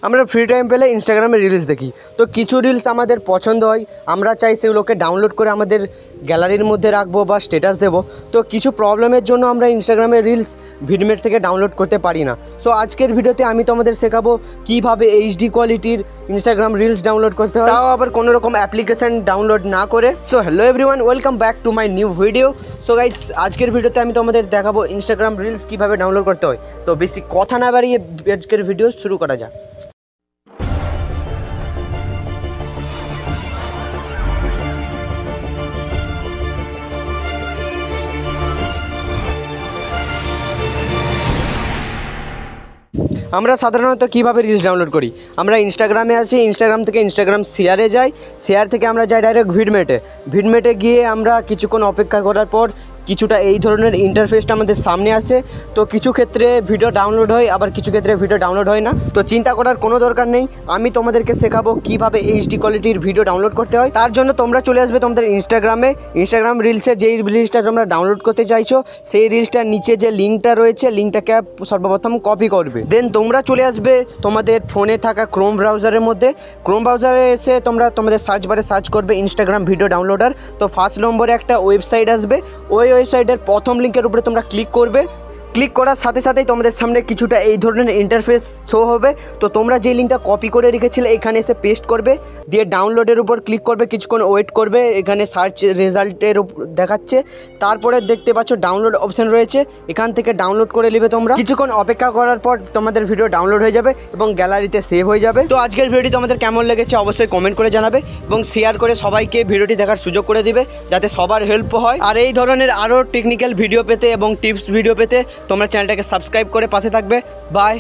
আমরা free time পেলে ইনস্টাগ্রামে রিলস দেখি। তো কিছু রিলস আমাদের পছন্দ হয়, আমরা চাই সেগুলোকে ডাউনলোড করে আমাদের গ্যালারির মধ্যে রাখবো বা স্ট্যাটাস দেবো। তো কিছু প্রবলেমের জন্য আমরা ইনস্টাগ্রামে রিলস ভিডমেট থেকে ডাউনলোড করতে পারি না। সো আজকের ভিডিওতে আমি তোমাদের শেখাবো কীভাবে এইচডি কোয়ালিটির ইনস্টাগ্রাম রিলস ডাউনলোড করতে হয়, তাও আবার কোনো রকম অ্যাপ্লিকেশান ডাউনলোড না করে। So hello everyone, welcome back to my new video. So guys, আজকের ভিডিওতে আমি তোমাদের দেখাবো ইনস্টাগ্রাম রিলস কীভাবে ডাউনলোড করতে হয়। তো বেশি কথা না বাড়িয়ে আজকের ভিডিও শুরু করা যাক। আমরা সাধারণত কীভাবে রিলস ডাউনলোড করি, আমরা ইনস্টাগ্রামে আছি, ইনস্টাগ্রাম থেকে ইনস্টাগ্রাম শেয়ারে যাই, শেয়ার থেকে আমরা যাই ডাইরেক্ট ভিডমেটে গিয়ে আমরা কিছুক্ষণ অপেক্ষা করার পর কিছুটা এই ধরনের ইন্টারফেসটা আমাদের সামনে আসে। তো কিছু ক্ষেত্রে ভিডিও ডাউনলোড হয়, আবার কিছু ক্ষেত্রে ভিডিও ডাউনলোড হয় না। তো চিন্তা করার কোনো দরকার নেই, আমি তোমাদেরকে শেখাবো কীভাবে এইচডি কোয়ালিটির ভিডিও ডাউনলোড করতে হয়। তার জন্য তোমরা চলে আসবে তোমাদের ইনস্টাগ্রাম রিলসে, যেই রিলসটা তোমরা ডাউনলোড করতে চাইছো সেই রিলসটার নিচে যে লিঙ্কটা রয়েছে, লিঙ্কটাকে সর্বপ্রথম কপি করবে। দেন তোমরা চলে আসবে তোমাদের ফোনে থাকা ক্রোম ব্রাউজারের মধ্যে। ক্রোম ব্রাউজারে এসে তোমরা তোমাদের সার্চ বারে সার্চ করবে ইনস্টাগ্রাম ভিডিও ডাউনলোডার। তো ফার্স্ট নম্বরে একটা ওয়েবসাইট আসবে, ওই ওয়েবসাইটের প্রথম লিঙ্কের উপরে তোমরা ক্লিক করবে। ক্লিক করার সাথে সাথেই তোমাদের সামনে কিছুটা এই ধরনের ইন্টারফেস শো হবে। তো তোমরা যে লিঙ্কটা কপি করে রেখেছিলে এখানে এসে পেস্ট করবে, দিয়ে ডাউনলোডের উপর ক্লিক করবে, কিছুক্ষণ ওয়েট করবে, এখানে সার্চ রেজাল্টের দেখাচ্ছে। তারপরে দেখতে পাচ্ছ ডাউনলোড অপশান রয়েছে, এখান থেকে ডাউনলোড করে নেবে তোমরা। কিছুক্ষণ অপেক্ষা করার পর তোমাদের ভিডিও ডাউনলোড হয়ে যাবে এবং গ্যালারিতে সেভ হয়ে যাবে। তো আজকের ভিডিওটি তোমাদের কেমন লেগেছে অবশ্যই কমেন্ট করে জানাবে এবং শেয়ার করে সবাইকে ভিডিওটি দেখার সুযোগ করে দিবে, যাতে সবার হেল্প হয়। আর এই ধরনের আরও টেকনিক্যাল ভিডিও পেতে এবং টিপস ভিডিও পেতে তোমরা চ্যানেলটাকে সাবস্ক্রাইব করে পাশে থাকবে। বাই।